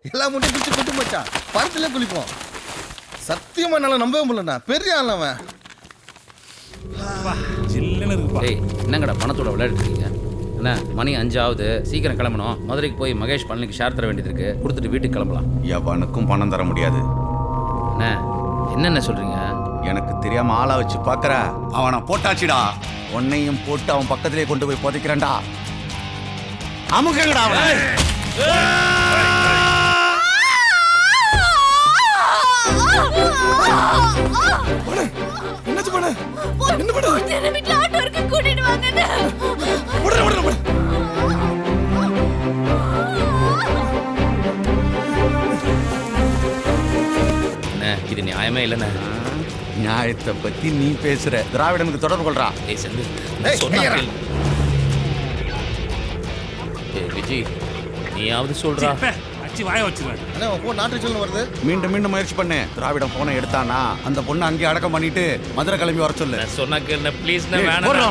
எல்லா முட்டையும் பிடிச்சி கொட்டு மச்சான். பருத்திலே குளிப்போம். சத்தியமா என்னால நம்பவே முடியலண்ணா. பெரிய ஆள் அவன். ஜில்லுன்னு இருக்குப்பா. டேய் என்னங்கடா பணத்தோட விளையாடிட்டு இருக்கீங்க? என்ன மணி 5 ஆகுது, சீக்கிரம் கிளம்பணும். மதுரைக்கு போய் மகேஷ் பழனிக்கு ஷேர் தர வேண்டியது இருக்கு. கொடுத்துட்டு வீட்டுக்கு கிளம்பலாம். எவனுக்கும் பணம் தர முடியாது. என்ன என்னென்ன சொல்றீங்க? எனக்கு தெரியாம ஆளா வச்சு பாக்குற அவனை போட்டாச்சுடா. உன்னையும் போட்டு அவன் பக்கத்திலே கொண்டு போய் புதைக்கிறேன்டா. அமுக்கங்கடா அவனை. என்னாச்சு பண்ண? என்ன பண்ண? என்ன வீட்ல ஆட்டோ இருக்கு, கூட்டிட்டு வாங்கன்னு. ஓடுற. என்ன இது நியாயமே இல்லைண்ணே. நியாயத்தை பத்தி நீ பேசுற. திராவிடனுக்கு தொடர்பு கொள்றா. டேய் செந்தில், டேய், நான் சொன்னா கையறா. கேளு. டேய் விஜய், நீயாவது சொல்றா. அச்சி வாய வச்சிருவேன். அண்ணா உன் ஃபோன் நாட்டு சொல்லு வருது. மீண்டும் மீண்டும் முயற்சி பண்ணு. திராவிடம் போனை எடுத்தானா அந்த பொண்ணு அங்கேயே அடக்கம் பண்ணிட்டு மதுரை கிளம்பி வர சொல்லு. நான் சொன்னா கேளுண்ணே ப்ளீஸ். ஏய், வேணாம். போடுறா.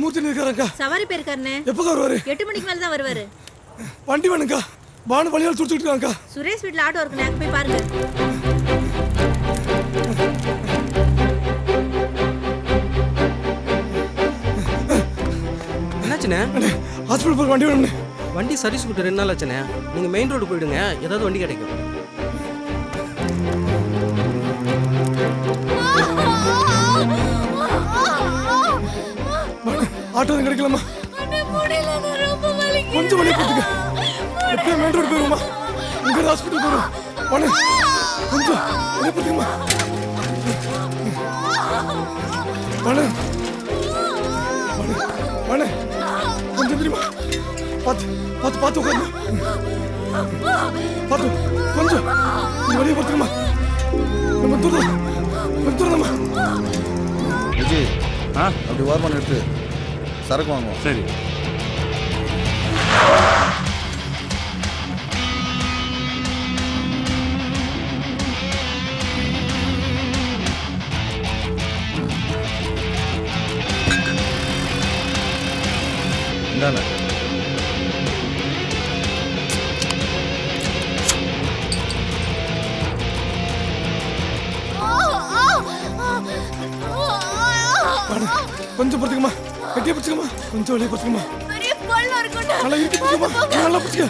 மூர்த்தி இருக்காரங்கா. சவாரி போயிருக்காருண்ணே. எப்போ வருவாரு? 8 மணிக்கு மேல தான் வருவாரு. வண்டி வேணுங்கா. பானு வழியால் சுடுத்துட்டு இருக்காங்கா. சுரேஷ் வீட்ல ஆட்டோ இருக்குண்ணே, அங்க போய் பாருங்க. என்னாச்சுண்ணே? ஹாஸ்பிட்டல் போய் வண்டி வேணும்னே. வண்டி சர்வீஸ் விட்டு 2 நாள் ஆச்சுண்ணே. நீங்க மெயின் ரோடு போயிடுங்க, ஏதாவது வண்டி கிடைக்கும். ஆட்டோ எதுவும் கிடைக்கலாமா? அண்ணே முடியலண்ணே, ரொம்ப வலிக்குது. கொஞ்சம் வண்டி கொடுத்துங்க. எப்படியும் மெயின் ரோடு போயிருமா? இங்க ஹாஸ்பிட்டல் போயிடும். வண்டி கொஞ்சம் வண்டி கொடுத்துங்கம்மா. வண்டி வண்டி கொஞ்சம் தெரியுமா? பார்த்து பார்த்து பார்த்து உட்காந்து பார்த்து கொஞ்சம் வழியை பார்த்துக்கம்மா. நம்ம தூரம்மா. விஜய் அப்படி ஓரமான எடுத்து சரக்கு வாங்குவோம். சரி. இந்தாண்ணா. கொஞ்சம் பொறுத்துக்கம்மா. கட்டியே பிடிச்சிக்கம்மா. கொஞ்சம் வழியை பிடிச்சிக்கம்மா. பெரிய பள்ளம் இருக்குண்ணே. நல்லா இருக்கு பிடிச்சிக்கம்மா. நல்லா பிடிச்சிக்க.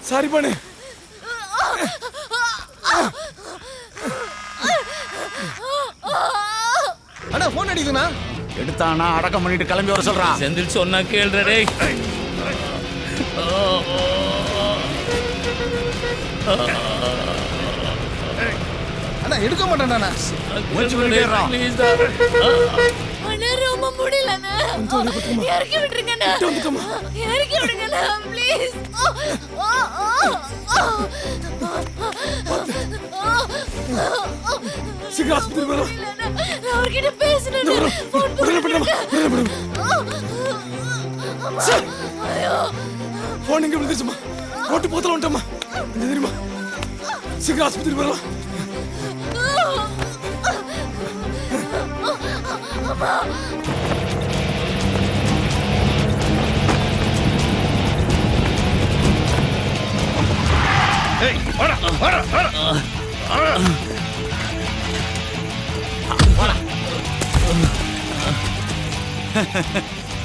சாரி பண்ணு. அண்ணா ஃபோன் அடிக்குதுண்ணா. எடுத்தானா அடக்கம் பண்ணிட்டு கிளம்பி வர சொல்றான். செந்தில் சொன்னா கேளுடா டேய். அண்ணா எடுக்க மாட்டேன்ண்ணா. ப்ளீஸ் டா. அண்ணே ரொம்ப முடியலண்ணே. இறக்கி விட்டுருங்கண்ணே. இறக்கி விடுங்கண்ணே ப்ளீஸ். சீக்கிரம் ஹாஸ்பிட்டல் போயிடும். நான் அவர்கிட்ட பேசணும். போன் எங்க விழுந்துச்சுமா? போட்டு போத்தல வந்துட்டோம்மா. தெரியுமா? சீக்கிரம் ஹாஸ்பிட்டல் போயிடலாம்.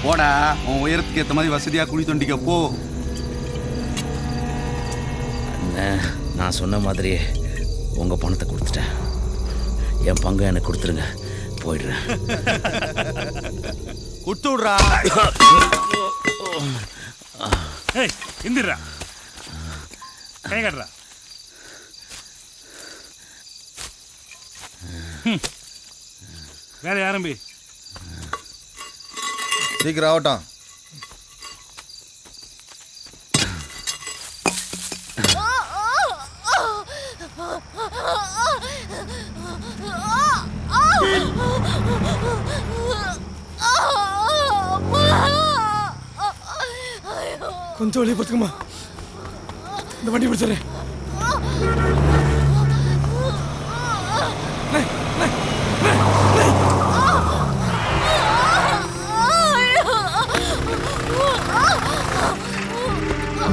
போடா உன் உயரத்துக்கு ஏற்ற மாதிரி வசதியா குழி தோண்டிக்க போ. நான் சொன்ன மாதிரியே உங்கள் பணத்தை கொடுத்துட்டேன். என் பங்கை எனக்கு கொடுத்துருங்க, போயிடுறேன். குட்டு விடுறா. ஏய் இந்திரா, கை கட்டுறா. வேற ஆரம்பி. சீக்கிரம் ஆகட்டும். கொஞ்சம் வெளியே பார்த்துக்கம்மா. இந்த வண்டி பிடிச்சிடுறேன்.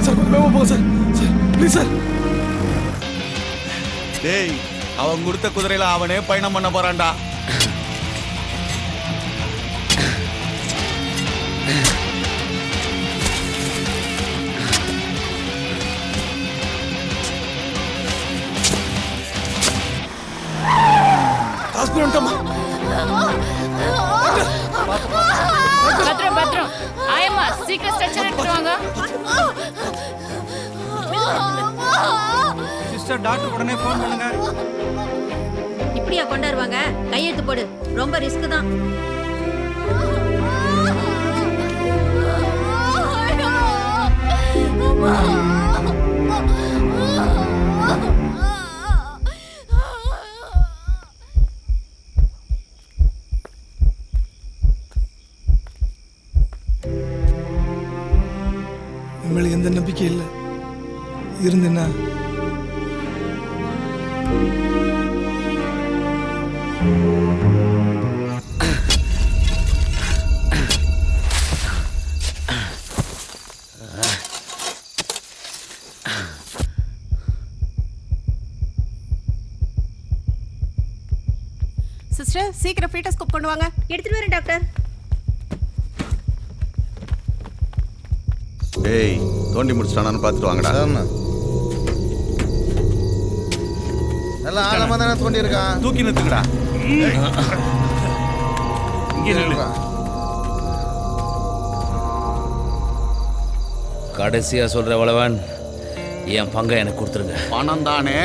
சார் கொஞ்சம் வேகமா போங்க சார். Sir please sir. டேய் அவன் கொடுத்த குதிரையில அவனே பயணம் பண்ண போறான்டா. ஹாஸ்பிட்டல் வந்துட்டோமா? பத்திரம் பத்திரம். ஆயம்மா சீக்கிரம் ஸ்ட்ரெச்சர் எடுத்துட்டு வாங்க. சிஸ்டர் டாக்டர் உடனே ஃபோன் பண்ணுங்க. இப்படியா கொண்டாருவாங்க? கையெழுத்து போடு. ரொம்ப ரிஸ்க் தான். நம்மளுக்கு எந்த நம்பிக்கை இல்லை. இருந்தேன்னா சிஸ்டர் சீக்கிரம் ஃபீட்டோஸ்கோப் கொண்டு வாங்க. எடுத்துட்டு வரேன் டாக்டர். டேய் தோண்டி முடிச்சிட்டானான்னு பார்த்துட்டு வாங்கடா. சரிண்ணா. நல்லா ஆழமா தானே தோண்டி இருக்கான். தூக்கி நிறுத்துக்கடா. இங்கே நில்லு. கடைசியா சொல்ற வளவன், என் பங்கை எனக்கு கொடுத்துருங்க. பணம் தானே.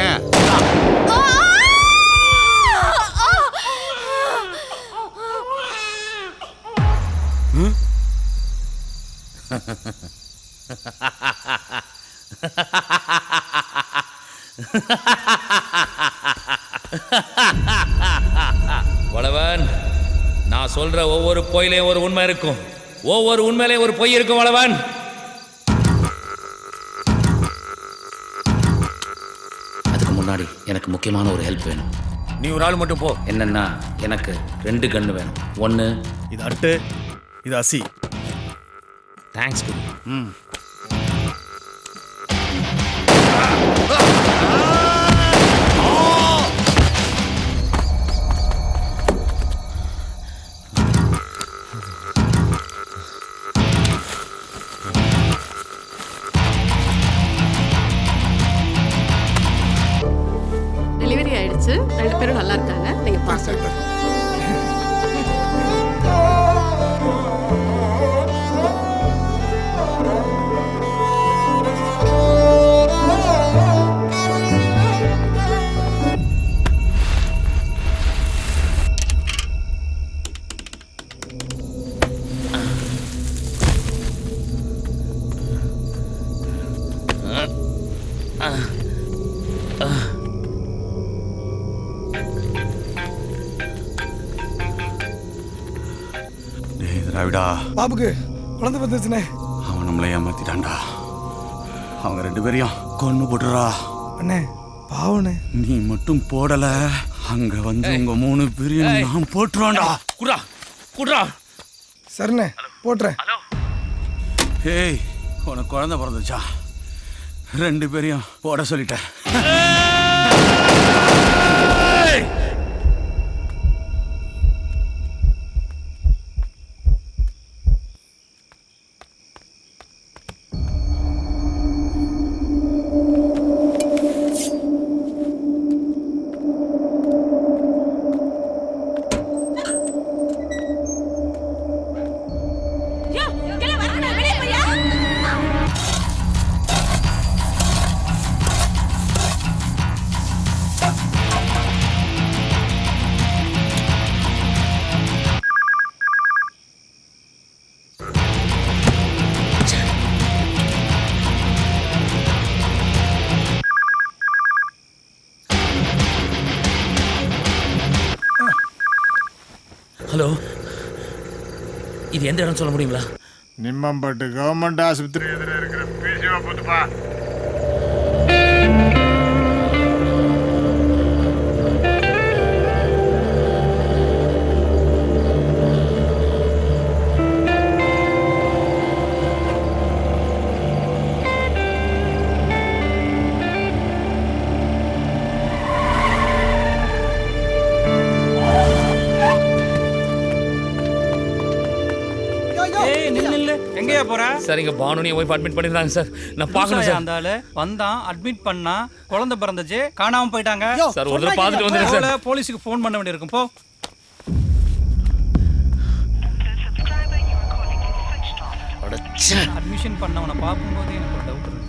வளவன், நான் சொல்ற ஒவ்வொரு பொய்லையும் ஒரு உண்மை இருக்கும். ஒவ்வொரு உண்மையிலையும் ஒரு பொய் இருக்கும் வளவன். அதுக்கு முன்னாடி எனக்கு முக்கியமான ஒரு ஹெல்ப் வேணும். நீ ஒரு ஆள் மட்டும் போ. என்னன்னா, எனக்கு 2 கன்று வேணும். ஒன்று இது அட்டு, இது அசி. தேங்க்ஸ் குரு. டெலிவரி ஆயிடுச்சு. 2 பேரும் நல்லா இருக்காங்க. நீங்க பாஸ். டேய் திராவிடா, பாபுக்கு குழந்தை வந்துச்சுனே. அவன் நம்மளை ஏமாத்திட்டான்டா. அவங்க 2 பேரையும் கொன்னு போட்டுறா. அண்ணே பாவனே. நீ மட்டும் போடல, அங்க வந்து உங்க 3 பேரையும் நான் போட்டுருவான்டா. குடா குடா. சரிண்ணே போட்டுறேன். ஏய் உனக்கு குழந்தை பிறந்துச்சா? 2 பேரையும் போட சொல்லிட்டேன். ஹலோ, இது எந்த இடம் சொல்ல முடியுங்களா? நிம்மம்பட்டு கவர்மெண்ட் ஆஸ்பத்திரி எதிர இருக்கிற பிசிஓ பூத்துப்பா. எங்கேயா போற? சார், இங்க பானுனி ஒய்ஃப் அட்மிட் பண்ணிருந்தாங்க சார். நான் பார்க்கணும் சார். அந்த ஆளு வந்தான், அட்மிட் பண்ணா, குழந்தை பிறந்துச்சு, காணாம போயிட்டாங்க சார். ஒரு தடவை பார்த்துட்டு வந்துடுங்க சார். போலீஸுக்கு ஃபோன் பண்ண வேண்டியிருக்கும். போ. அட்மிஷன் பண்ணவனை பார்க்கும்போது எனக்கு ஒரு டவுட் இருக்கு.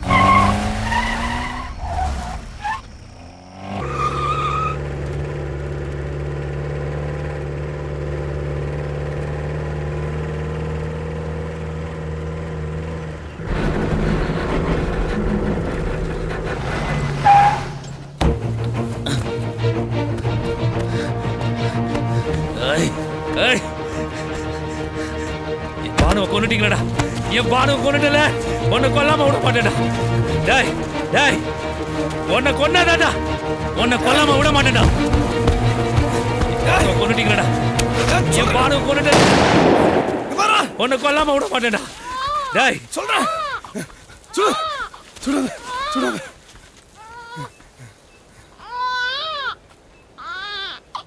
பானுவை கொண்டுட்டீங்களா? என் பானுவை கொண்டுட்டல, உன்னை கொல்லாம விட மாட்டேடா. டேய் டேய், உன்னை கொன்னாதாடா, உன்னை கொல்லாம விட மாட்டேடா. கொண்டுட்டீங்களா? என் பானுவை கொண்டுட்ட, உன்னை கொல்லாம விட மாட்டேடா. டேய் சொல்றேன். சுடாத சுடாத.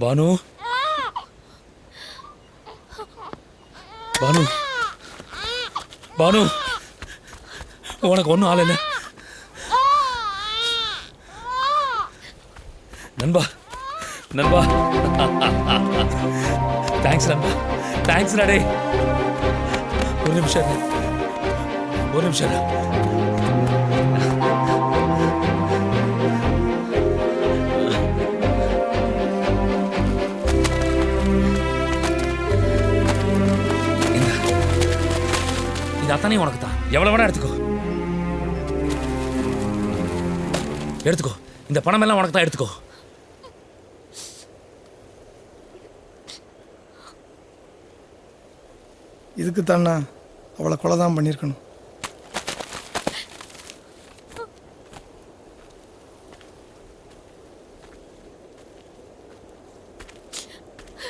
பானு, பானு, பானு, உனக்கு ஒன்றும் ஆள இல்லை. நண்பா நண்பா, தேங்க்ஸ் நண்பா, தேங்க்ஸ் டே. ஒரு நிமிஷம், ஒரு நிமிஷம். அத்தனை உனக்கு தான். எவ்வளவு வேணா எடுத்துக்கோ, எடுத்துக்கோ. இந்த பணம் எல்லாம் உனக்கு தான், எடுத்துக்கோ. இதுக்கு தானே அவளை கொலை தான் பண்ணியிருக்கணும்.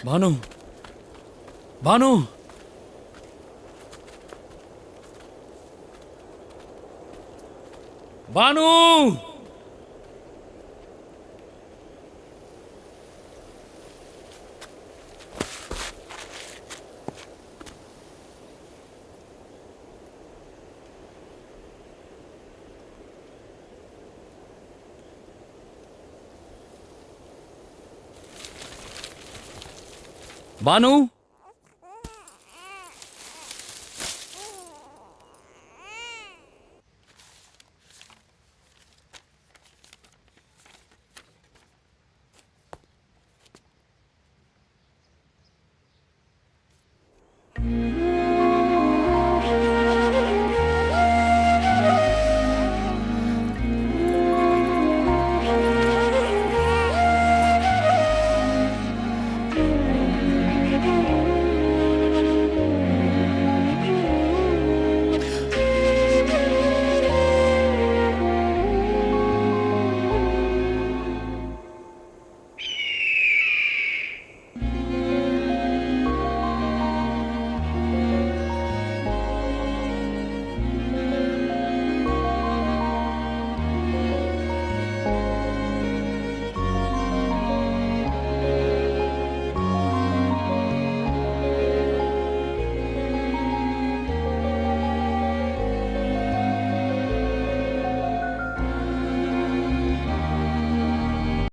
பானு, பானு, பானு. பானு